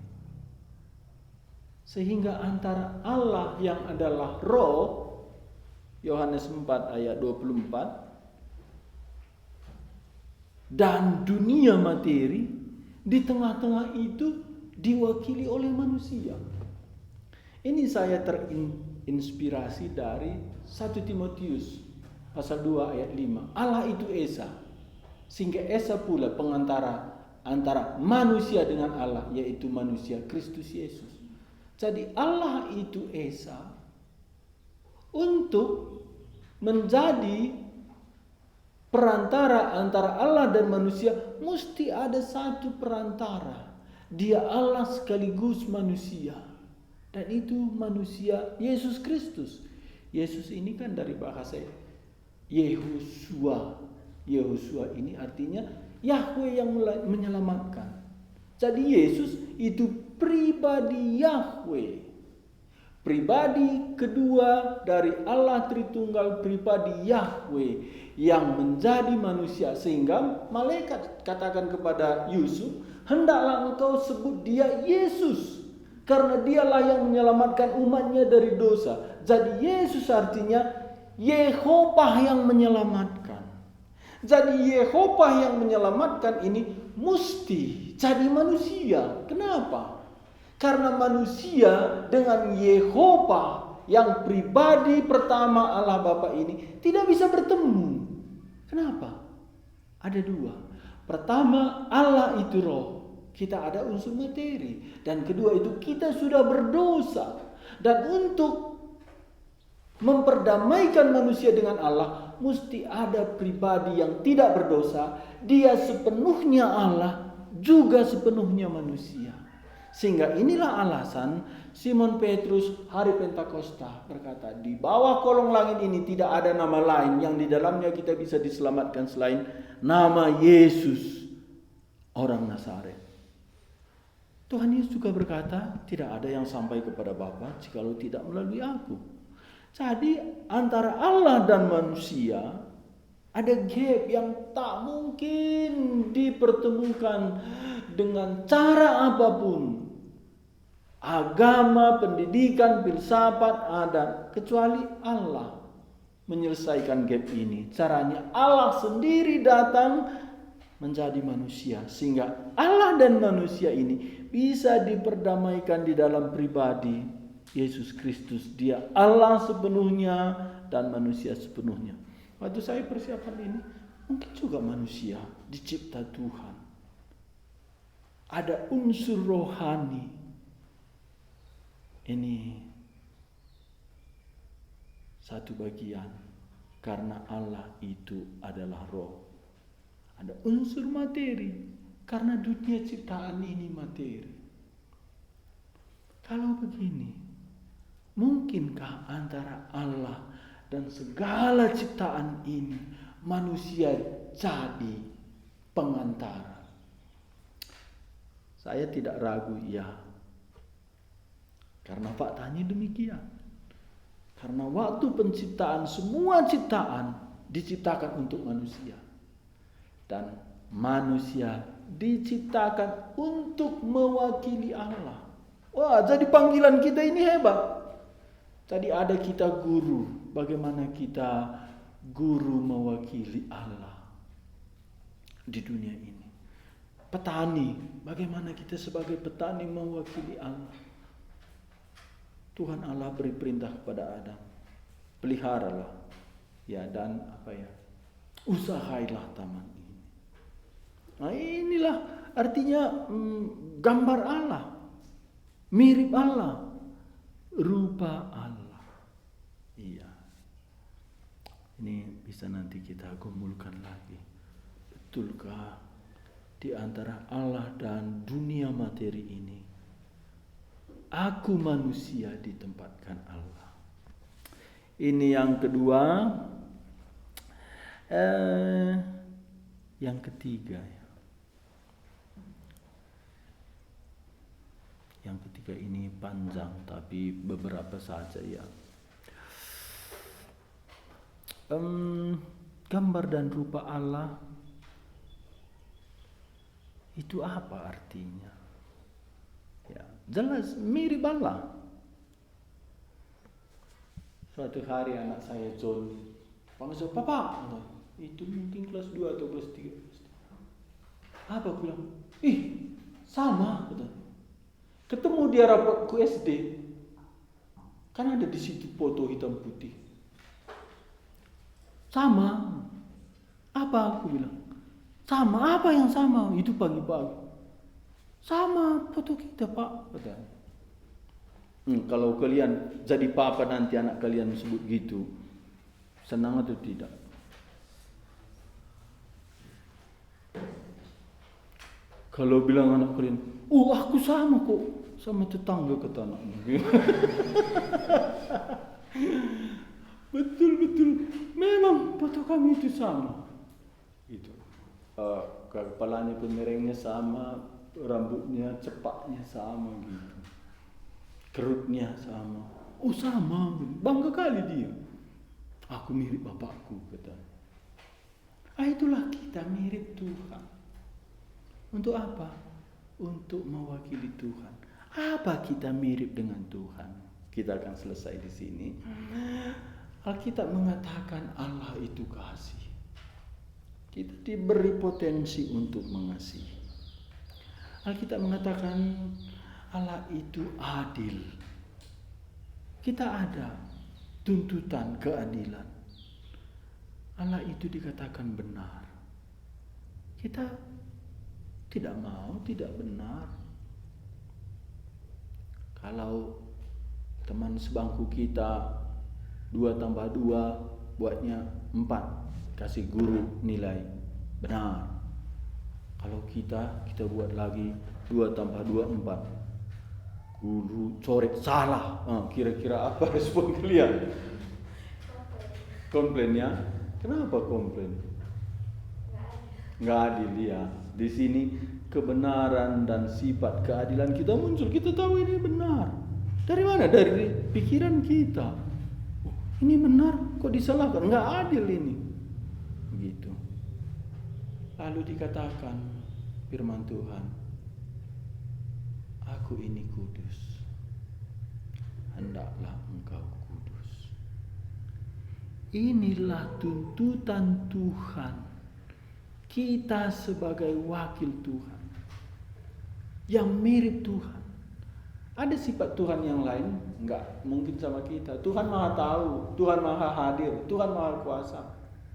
Sehingga antara Allah yang adalah roh, Yohanes 4 ayat 24, dan dunia materi, di tengah-tengah itu diwakili oleh manusia. Ini saya menginspirasi dari 1 Timotius pasal 2 ayat 5. Allah itu Esa, sehingga Esa pula pengantara antara manusia dengan Allah, yaitu manusia Kristus Yesus. Jadi Allah itu Esa untuk menjadi perantara antara Allah dan manusia. Mesti ada satu perantara. Dia Allah sekaligus manusia. Dan itu manusia Yesus Kristus. Yesus ini kan dari bahasa Yehosua. Yehosua ini artinya Yahweh yang menyelamatkan. Jadi Yesus itu pribadi Yahweh. Pribadi kedua dari Allah Tritunggal, pribadi Yahweh yang menjadi manusia. Sehingga malaikat katakan kepada Yusuf, hendaklah engkau sebut dia Yesus, karena dialah yang menyelamatkan umatnya dari dosa. Jadi Yesus artinya Yehovah yang menyelamatkan. Jadi Yehovah yang menyelamatkan ini mesti jadi manusia. Kenapa? Karena manusia dengan Yehovah yang pribadi pertama Allah Bapa ini tidak bisa bertemu. Kenapa? Ada dua. Pertama, Allah itu roh. Kita ada unsur materi. Dan kedua itu kita sudah berdosa. Dan untuk memperdamaikan manusia dengan Allah, mesti ada pribadi yang tidak berdosa. Dia sepenuhnya Allah, juga sepenuhnya manusia. Sehingga inilah alasan Simon Petrus hari Pentakosta berkata, di bawah kolong langit ini tidak ada nama lain yang di dalamnya kita bisa diselamatkan selain nama Yesus, orang Nazaret. Tuhan Yesus juga berkata, tidak ada yang sampai kepada Bapa jikalau tidak melalui aku. Jadi antara Allah dan manusia ada gap yang tak mungkin dipertemukan dengan cara apapun. Agama, pendidikan, filsafat ada, kecuali Allah menyelesaikan gap ini. Caranya Allah sendiri datang menjadi manusia, sehingga Allah dan manusia ini bisa diperdamaikan di dalam pribadi Yesus Kristus. Dia Allah sepenuhnya dan manusia sepenuhnya. Waktu saya persiapan ini, mungkin juga manusia dicipta Tuhan. Ada unsur rohani. Ini satu bagian, karena Allah itu adalah roh. Ada unsur materi, karena dunia ciptaan ini materi. Kalau begini, mungkinkah antara Allah dan segala ciptaan ini manusia jadi pengantara? Saya tidak ragu ya. Karena faktanya demikian. Karena waktu penciptaan, semua ciptaan diciptakan untuk manusia. Dan manusia diciptakan untuk mewakili Allah. Wah, jadi panggilan kita ini hebat. Tadi ada kita guru. Bagaimana kita guru mewakili Allah di dunia ini. Petani, bagaimana kita sebagai petani mewakili Allah. Tuhan Allah beri perintah kepada Adam, peliharalah, ya, dan usahailah taman ini. Nah, inilah artinya gambar Allah, mirip Allah, rupa Allah. Iya. Ini bisa nanti kita gumulkan lagi. Betulkah di antara Allah dan dunia materi ini, aku manusia ditempatkan Allah? Ini yang kedua. Yang ketiga ya. Yang ketiga ini panjang, tapi beberapa saja ya. Gambar dan rupa Allah itu apa artinya? Ya, jelas mirip Allah. Suatu hari anak saya John panggil, "Papa," itu mungkin kelas 2 atau kelas 3. Apa aku bilang? Sama, ketemu dia raportku SD. Kan ada di situ foto hitam putih. Sama. Apa aku bilang? Sama, apa yang sama? Itu pagi-pagi. Sama foto kita, Pak. Katanya. Kalau kalian jadi papa nanti anak kalian sebut gitu, senang atau tidak? Kalau bilang anak kalian, aku sama kok sama tetangga, kata anaknya. Betul. Memang foto kami itu sama. Itu. Kepalanya pemerengnya sama, rambutnya cepaknya sama gitu. Kerutnya sama. Sama. Bangga kali dia. Aku mirip bapakku, katanya. Itulah kita mirip Tuhan. Untuk apa? Untuk mewakili Tuhan. Apa kita mirip dengan Tuhan? Kita akan selesai di sini. Alkitab mengatakan Allah itu kasih. Kita diberi potensi untuk mengasihi. Alkitab mengatakan Allah itu adil. Kita ada tuntutan keadilan. Allah itu dikatakan benar. Kita tidak mau tidak benar. Kalau teman sebangku kita 2 tambah 2 buatnya 4, kasih guru nilai benar. Kalau kita buat lagi 2 tambah 2 4, guru coret salah. Kira-kira apa respon kalian? Komplain ya? Kenapa komplain? Nggak adil ya. Di sini kebenaran dan sifat keadilan kita muncul. Kita tahu ini benar. Dari mana? Dari pikiran kita. Ini benar, kok disalahkan? Nggak adil ini. Begitu. Lalu dikatakan firman Tuhan, aku ini kudus, hendaklah engkau kudus. Inilah tuntutan Tuhan. Kita sebagai wakil Tuhan yang mirip Tuhan. Ada sifat Tuhan yang lain enggak mungkin sama kita. Tuhan Maha tahu, Tuhan Maha hadir, Tuhan Maha kuasa.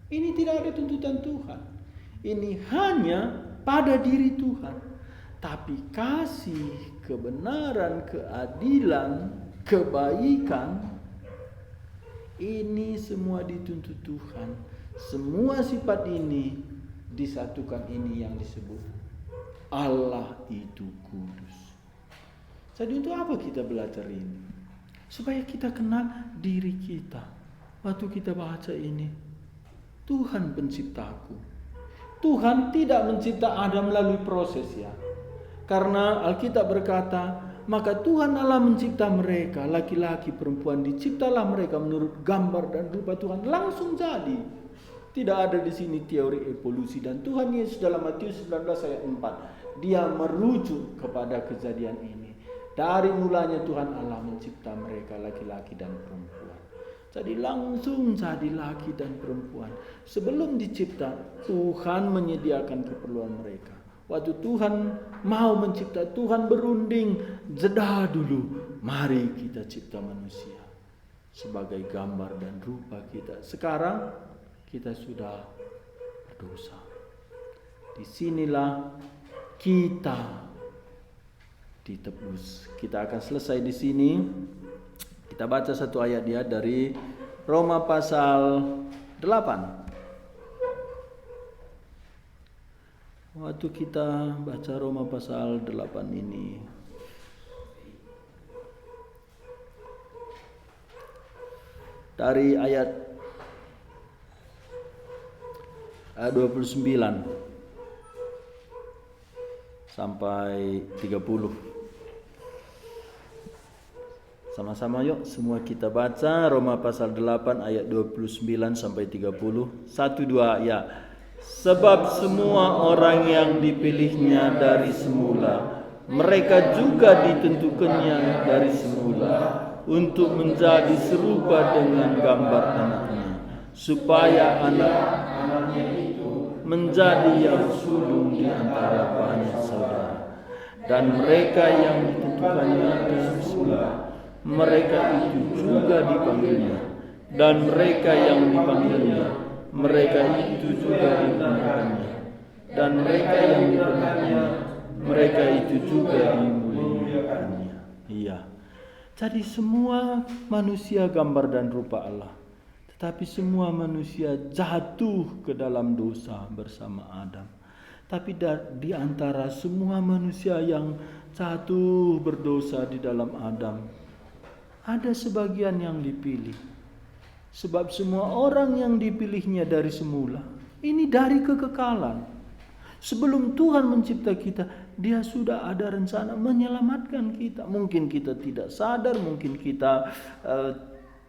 Ini tidak ada tuntutan Tuhan. Ini hanya pada diri Tuhan. Tapi kasih, kebenaran, keadilan, kebaikan, ini semua dituntut Tuhan. Semua sifat ini disatukan, ini yang disebut Allah itu kudus. Jadi untuk apa kita belajar ini? Supaya kita kenal diri kita. Waktu kita baca ini, Tuhan penciptaku. Tuhan tidak mencipta Adam melalui proses ya. Karena Alkitab berkata, maka Tuhan Allah mencipta mereka, laki-laki perempuan, diciptalah mereka menurut gambar dan rupa Tuhan, langsung jadi. Tidak ada di sini teori evolusi. Dan Tuhan Yesus dalam Matius 19 ayat 4, dia merujuk kepada kejadian ini. Dari mulanya Tuhan Allah mencipta mereka laki-laki dan perempuan. Jadi langsung jadi laki dan perempuan. Sebelum dicipta, Tuhan menyediakan keperluan mereka. Waktu Tuhan mau mencipta, Tuhan berunding, jeda dulu. Mari kita cipta manusia sebagai gambar dan rupa kita. Sekarang kita sudah berdosa. Disinilah kita ditebus. Kita akan selesai di sini. Kita baca satu ayat dia dari Roma pasal 8. Waktu kita baca Roma pasal 8 ini, dari ayat 29 sampai 30. Sama-sama yuk semua kita baca Roma pasal 8 ayat 29 sampai 30. 1, 2 ya. Sebab semua orang yang dipilihnya dari semula, mereka juga ditentukannya dari semula untuk menjadi serupa dengan gambar anaknya, supaya anak-anaknya itu menjadi yang sulung di antara banyak saudara. Dan mereka yang ditentukannya dari semula, mereka itu juga dipanggilnya. Dan mereka yang dipanggilnya, mereka itu juga dibenarkannya. Dan mereka yang dibenarkannya, mereka itu juga dimuliakannya. Iya. Jadi semua manusia gambar dan rupa Allah. Tetapi semua manusia jatuh ke dalam dosa bersama Adam. Tapi di antara semua manusia yang jatuh berdosa di dalam Adam, ada sebagian yang dipilih. Sebab semua orang yang dipilihnya dari semula, ini dari kekekalan. Sebelum Tuhan mencipta kita, Dia sudah ada rencana menyelamatkan kita. Mungkin kita tidak sadar, mungkin kita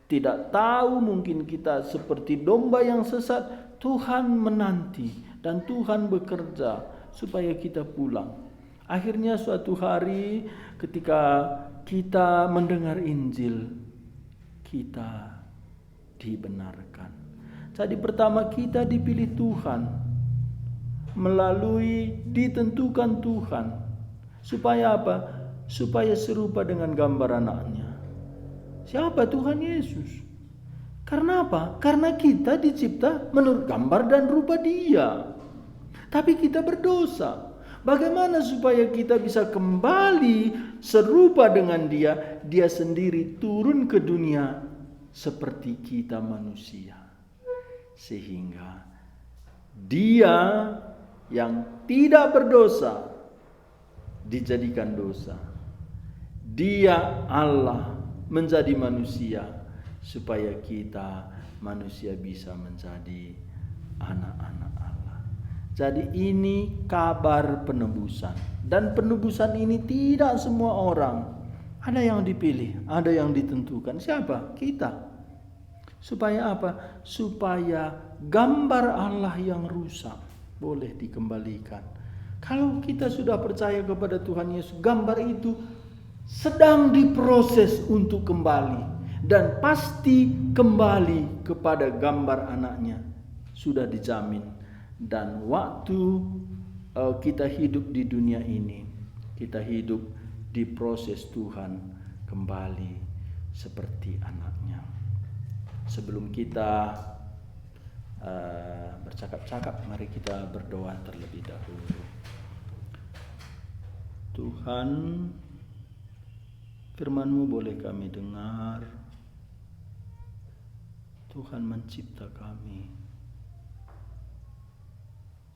tidak tahu, mungkin kita seperti domba yang sesat. Tuhan menanti dan Tuhan bekerja supaya kita pulang. Akhirnya suatu hari ketika kita mendengar Injil, kita dibenarkan. Jadi pertama kita dipilih Tuhan melalui ditentukan Tuhan. Supaya apa? Supaya serupa dengan gambar anaknya. Siapa? Tuhan Yesus. Karena apa? Karena kita dicipta menurut gambar dan rupa Dia. Tapi kita berdosa. Bagaimana supaya kita bisa kembali serupa dengan Dia? Dia sendiri turun ke dunia seperti kita manusia. Sehingga Dia yang tidak berdosa dijadikan dosa. Dia Allah menjadi manusia supaya kita manusia bisa menjadi anak-anak Allah. Jadi ini kabar penebusan. Dan penebusan ini tidak semua orang. Ada yang dipilih, ada yang ditentukan. Siapa? Kita. Supaya apa? Supaya gambar Allah yang rusak boleh dikembalikan. Kalau kita sudah percaya kepada Tuhan Yesus, gambar itu sedang diproses untuk kembali. Dan pasti kembali kepada gambar anaknya. Sudah dijamin. Dan waktu kita hidup di dunia ini, kita hidup di proses Tuhan kembali seperti anaknya. Sebelum kita bercakap-cakap, mari kita berdoa terlebih dahulu. Tuhan, firman-Mu boleh kami dengar. Tuhan mencipta kami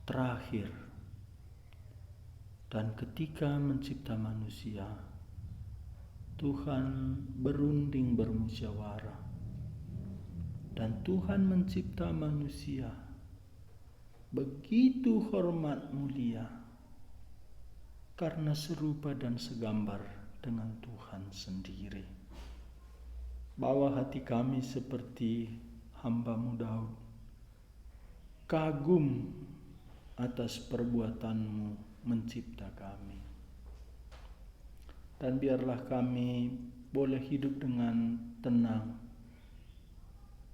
terakhir. Dan ketika mencipta manusia, Tuhan berunding bermusyawarah. Dan Tuhan mencipta manusia begitu hormat mulia karena serupa dan segambar dengan Tuhan sendiri. Bawa hati kami seperti hamba-Mu Daud, kagum atas perbuatan-Mu mencipta kami. Dan biarlah kami boleh hidup dengan tenang,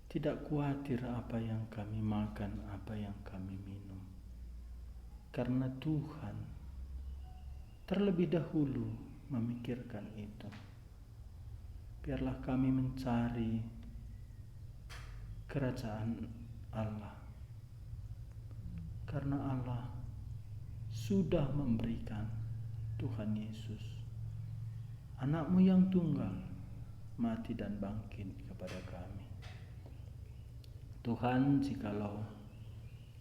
tidak khawatir apa yang kami makan, apa yang kami minum. Karena Tuhan terlebih dahulu memikirkan itu. Biarlah kami mencari kerajaan Allah. Karena Allah sudah memberikan Tuhan Yesus, anak-Mu yang tunggal, mati dan bangkit kepada kami. Tuhan, jikalau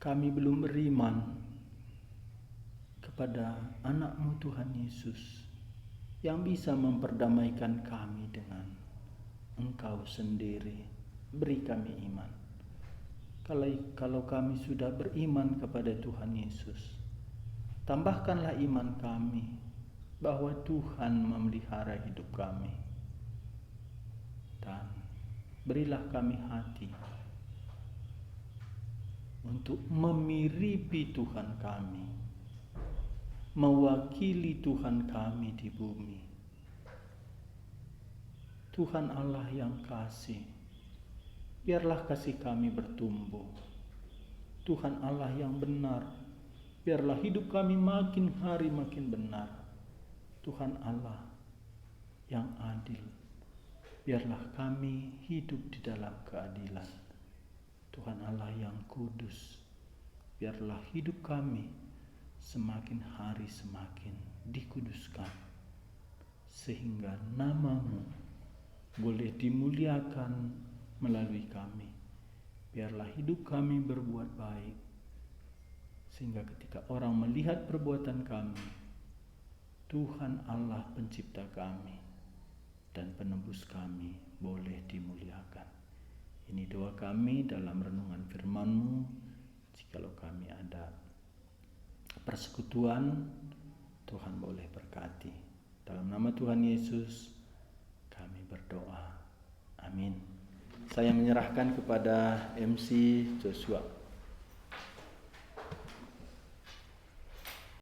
kami belum beriman kepada anak-Mu Tuhan Yesus yang bisa memperdamaikan kami dengan Engkau sendiri, beri kami iman. Kalau kami sudah beriman kepada Tuhan Yesus, tambahkanlah iman kami bahwa Tuhan memelihara hidup kami. Dan berilah kami hati untuk memiripi Tuhan kami, mewakili Tuhan kami di bumi. Tuhan Allah yang kasih, biarlah kasih kami bertumbuh. Tuhan Allah yang benar, biarlah hidup kami makin hari makin benar. Tuhan Allah yang adil, Biarlah kami hidup di dalam keadilan. Tuhan Allah yang kudus, biarlah hidup kami semakin hari semakin dikuduskan, sehingga nama-Mu boleh dimuliakan melalui kami. Biarlah hidup kami berbuat baik, sehingga ketika orang melihat perbuatan kami, Tuhan Allah pencipta kami dan penebus kami boleh dimuliakan. Ini doa kami dalam renungan firman-Mu. Jikalau kami ada persekutuan, Tuhan boleh berkati. Dalam nama Tuhan Yesus kami berdoa. Amin. Saya menyerahkan kepada MC Joshua.